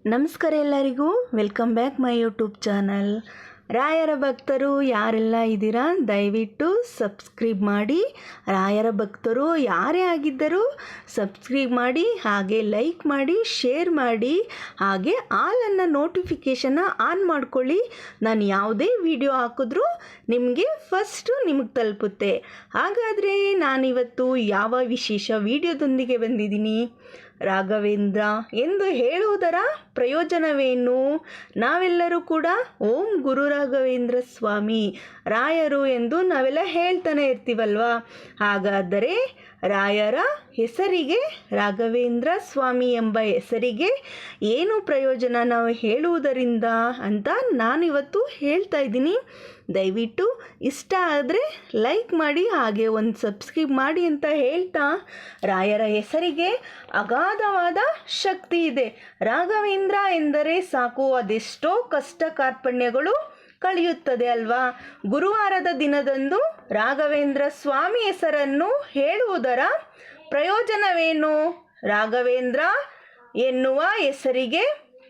ನಮಸ್ಕಾರ ಎಲ್ಲರಿಗೂ, welcome back my YouTube channel. ರಾಯರ ಭಕ್ತರು ಯಾರೆಲ್ಲ ಇದ್ದೀರಾ ದಯವಿಟ್ಟು ಸಬ್ಸ್ಕ್ರೈಬ್ ಮಾಡಿ. ರಾಯರ ಭಕ್ತರು ಯಾರೇ ಆಗಿದ್ದರೂ ಸಬ್ಸ್ಕ್ರೈಬ್ ಮಾಡಿ, ಹಾಗೆ ಲೈಕ್ ಮಾಡಿ, ಶೇರ್ ಮಾಡಿ, ಹಾಗೆ ಆಲನ್ನು ನೋಟಿಫಿಕೇಷನ್ನ ಆನ್ ಮಾಡ್ಕೊಳ್ಳಿ. ನಾನು ಯಾವುದೇ ವಿಡಿಯೋ ಹಾಕಿದ್ರೂ ನಿಮಗೆ ನಿಮಗೆ ತಲುಪುತ್ತೆ. ಹಾಗಾದರೆ ನಾನಿವತ್ತು ಯಾವ ವಿಶೇಷ ವಿಡಿಯೋದೊಂದಿಗೆ ಬಂದಿದ್ದೀನಿ? ರಾಘವೇಂದ್ರ ಎಂದು ಹೇಳುವುದರ ಪ್ರಯೋಜನವೇನು? ನಾವೆಲ್ಲರೂ ಕೂಡ ಓಂ ಗುರು ರಾಘವೇಂದ್ರ ಸ್ವಾಮಿ ರಾಯರು ಎಂದು ನಾವೆಲ್ಲ ಹೇಳ್ತಾನೆ ಇರ್ತೀವಲ್ವಾ. ಹಾಗಾದರೆ ರಾಯರ ಹೆಸರಿಗೆ, ರಾಘವೇಂದ್ರ ಸ್ವಾಮಿ ಎಂಬ ಹೆಸರಿಗೆ ಏನು ಪ್ರಯೋಜನ ನಾವು ಹೇಳುವುದರಿಂದ ಅಂತ ನಾನಿವತ್ತು ಹೇಳ್ತಾ ಇದ್ದೀನಿ. ದಯವಿಟ್ಟು ಇಷ್ಟ ಆದರೆ ಲೈಕ್ ಮಾಡಿ, ಹಾಗೆ ಒಂದು ಸಬ್ಸ್ಕ್ರೈಬ್ ಮಾಡಿ ಅಂತ ಹೇಳ್ತಾ, ರಾಯರ ಹೆಸರಿಗೆ ಅಗಾಧವಾದ ಶಕ್ತಿ ಇದೆ. ರಾಘವೇಂದ್ರ ಎಂದರೆ ಸಾಕು, ಅದೆಷ್ಟೋ ಕಷ್ಟ ಕಾರ್ಪಣ್ಯಗಳು ಕಳೆಯುತ್ತದೆ ಅಲ್ವಾ. ಗುರುವಾರದ ದಿನದಂದು ರಾಘವೇಂದ್ರ ಸ್ವಾಮಿ ಹೆಸರನ್ನು ಹೇಳುವುದರ ಪ್ರಯೋಜನವೇನು? ರಾಘವೇಂದ್ರ ಎನ್ನುವ ಹೆಸರಿಗೆ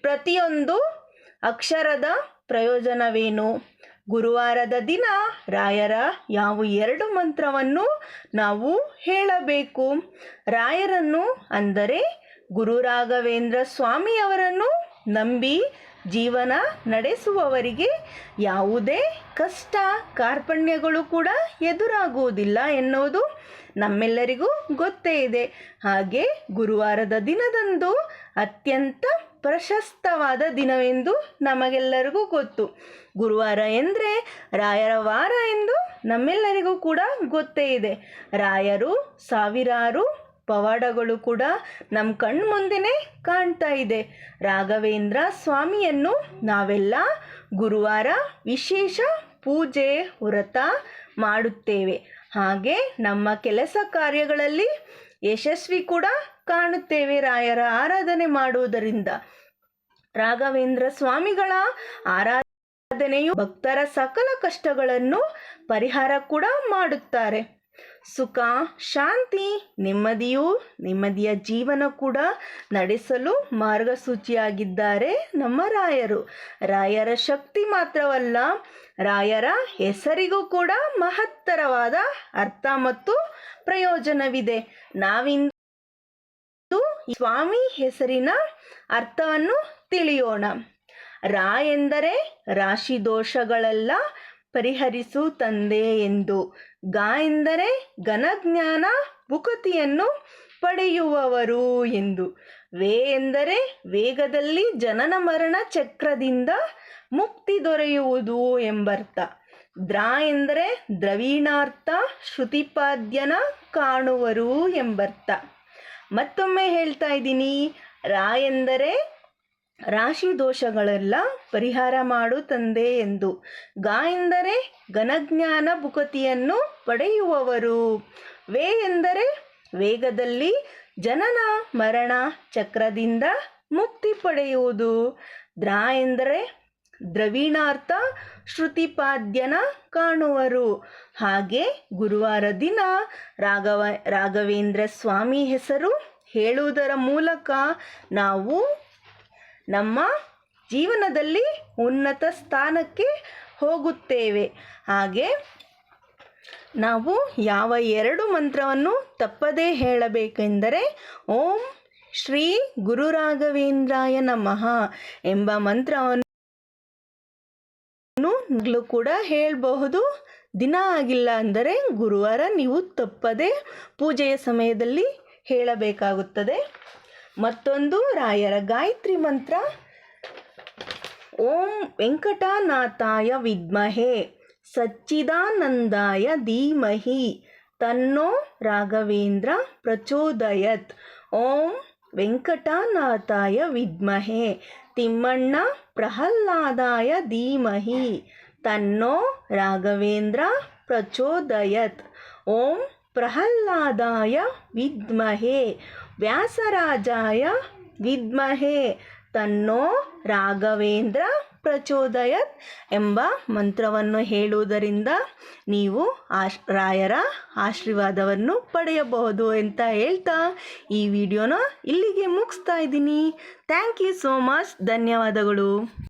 ಪ್ರತಿಯೊಂದು ಅಕ್ಷರದ ಪ್ರಯೋಜನವೇನು? ಗುರುವಾರದ ದಿನ ರಾಯರ ಯಾವ 2 ಮಂತ್ರವನ್ನು ನಾವು ಹೇಳಬೇಕು? ರಾಯರನ್ನು ಅಂದರೆ ಗುರು ರಾಘವೇಂದ್ರ ಸ್ವಾಮಿಯವರನ್ನು ನಂಬಿ ಜೀವನ ನಡೆಸುವವರಿಗೆ ಯಾವುದೇ ಕಷ್ಟ ಕಾರ್ಪಣ್ಯಗಳು ಕೂಡ ಎದುರಾಗುವುದಿಲ್ಲ ಎನ್ನುವುದು ನಮ್ಮೆಲ್ಲರಿಗೂ ಗೊತ್ತೇ ಇದೆ. ಹಾಗೆ ಗುರುವಾರದ ದಿನದಂದು ಅತ್ಯಂತ ಪ್ರಶಸ್ತವಾದ ದಿನವೆಂದು ನಮಗೆಲ್ಲರಿಗೂ ಗೊತ್ತು. ಗುರುವಾರ ಎಂದರೆ ರಾಯರ ವಾರ ಎಂದು ನಮ್ಮೆಲ್ಲರಿಗೂ ಕೂಡ ಗೊತ್ತೇ ಇದೆ. ರಾಯರು ಸಾವಿರಾರು ಪವಾಡಗಳು ಕೂಡ ನಮ್ಮ ಕಣ್ಮುಂದೆನೇ ಕಾಣ್ತಾ ಇದೆ. ರಾಘವೇಂದ್ರ ಸ್ವಾಮಿಯನ್ನು ನಾವೆಲ್ಲ ಗುರುವಾರ ವಿಶೇಷ ಪೂಜೆ ವ್ರತ ಮಾಡುತ್ತೇವೆ. ಹಾಗೆ ನಮ್ಮ ಕೆಲಸ ಕಾರ್ಯಗಳಲ್ಲಿ ಯಶಸ್ವಿ ಕೂಡ ಕಾಣುತ್ತೇವೆ ರಾಯರ ಆರಾಧನೆ ಮಾಡುವುದರಿಂದ. ರಾಘವೇಂದ್ರ ಸ್ವಾಮಿಗಳ ಆರಾಧನೆಯು ಭಕ್ತರ ಸಕಲ ಕಷ್ಟಗಳನ್ನು ಪರಿಹಾರ ಕೂಡ ಮಾಡುತ್ತಾರೆ. ಸುಖ, ಶಾಂತಿ, ನೆಮ್ಮದಿಯ ಜೀವನ ಕೂಡ ನಡೆಸಲು ಮಾರ್ಗಸೂಚಿಯಾಗಿದ್ದಾರೆ ನಮ್ಮ ರಾಯರು. ರಾಯರ ಶಕ್ತಿ ಮಾತ್ರವಲ್ಲ, ರಾಯರ ಹೆಸರಿಗೂ ಕೂಡ ಮಹತ್ತರವಾದ ಅರ್ಥ ಮತ್ತು ಪ್ರಯೋಜನವಿದೆ. ನಾವಿಂದು ಸ್ವಾಮಿ ಹೆಸರಿನ ಅರ್ಥವನ್ನು ತಿಳಿಯೋಣ. ರಾ ಎಂದರೆ ರಾಶಿ ದೋಷಗಳೆಲ್ಲ ಪರಿಹರಿಸು ತಂದೆ ಎಂದು. ಗ ಎಂದರೆ ಘನಜ್ಞಾನ ಭುಕತಿಯನ್ನು ಪಡೆಯುವವರು ಎಂದು. ವೇ ಎಂದರೆ ವೇಗದಲ್ಲಿ ಜನನ ಮರಣ ಚಕ್ರದಿಂದ ಮುಕ್ತಿ ದೊರೆಯುವುದು ಎಂಬರ್ಥ. ದ್ರ ಎಂದರೆ ದ್ರವೀಣಾರ್ಥ ಶ್ರುತಿಪಾದ್ಯನ ಕಾಣುವರು ಎಂಬರ್ಥ. ಮತ್ತೊಮ್ಮೆ ಹೇಳ್ತಾ ಇದ್ದೀನಿ, ರಾ ಎಂದರೆ ರಾಶಿ ದೋಷಗಳೆಲ್ಲ ಪರಿಹಾರ ಮಾಡು ತಂದೆ ಎಂದು. ಗ ಎಂದರೆ ಘನಜ್ಞಾನ ಭುಕತಿಯನ್ನು ಪಡೆಯುವವರು. ವೇ ಎಂದರೆ ವೇಗದಲ್ಲಿ ಜನನ ಮರಣ ಚಕ್ರದಿಂದ ಮುಕ್ತಿ ಪಡೆಯುವುದು. ದ್ರ ಎಂದರೆ ದ್ರವೀಣಾರ್ಥ ಶ್ರುತಿಪಾದ್ಯನ ಕಾಣುವರು. ಹಾಗೆ ಗುರುವಾರ ದಿನ ರಾಘವೇಂದ್ರ ಸ್ವಾಮಿ ಹೆಸರು ಹೇಳುವುದರ ಮೂಲಕ ನಾವು ನಮ್ಮ ಜೀವನದಲ್ಲಿ ಉನ್ನತ ಸ್ಥಾನಕ್ಕೆ ಹೋಗುತ್ತೇವೆ. ಹಾಗೆ ನಾವು ಯಾವ 2 ಮಂತ್ರವನ್ನು ತಪ್ಪದೇ ಹೇಳಬೇಕೆಂದರೆ ಓಂ ಶ್ರೀ ಗುರು ರಾಘವೇಂದ್ರಾಯ ನಮಃ ಎಂಬ ಮಂತ್ರವನ್ನು ಕೂಡ ಹೇಳಬಹುದು. ದಿನ ಆಗಿಲ್ಲ ಅಂದರೆ ಗುರುವಾರ ನೀವು ತಪ್ಪದೇ ಪೂಜೆಯ ಸಮಯದಲ್ಲಿ ಹೇಳಬೇಕಾಗುತ್ತದೆ. ಮತ್ತೊಂದು ರಾಯರ ಗಾಯತ್ರಿ ಮಂತ್ರ, ಓಂ ವೆಂಕಟನಾಥಾಯ ವಿದ್ಮಹೇ ಸಚ್ಚಿದಾನಂದಾಯ ಧೀಮಹಿ ತನ್ನೋ ರಾಘವೇಂದ್ರ ಪ್ರಚೋದಯತ್. ಓಂ ವೆಂಕಟನಾಥಾಯ ವಿದ್ಮಹೇ ತಿಮ್ಮಣ್ಣ ಪ್ರಹ್ಲಾದಾಯ ಧೀಮಹಿ ತನ್ನೋ ರಾಘವೇಂದ್ರ ಪ್ರಚೋದಯತ್. ಓಂ ಪ್ರಹ್ಲಾದಾಯ ವಿದ್ಮಹೇ ವ್ಯಾಸರಾಜಾಯ ವಿದ್ಮಹೇ ತನ್ನೋ ರಾಘವೇಂದ್ರ ಪ್ರಚೋದಯತ್ ಎಂಬ ಮಂತ್ರವನ್ನು ಹೇಳುವುದರಿಂದ ನೀವು ರಾಯರ ಆಶೀರ್ವಾದವನ್ನು ಪಡೆಯಬಹುದು ಅಂತ ಹೇಳ್ತಾ ಈ ವಿಡಿಯೋನ ಇಲ್ಲಿಗೆ ಮುಗಿಸ್ತಾ ಇದ್ದೀನಿ. Thank you so much. ಧನ್ಯವಾದಗಳು.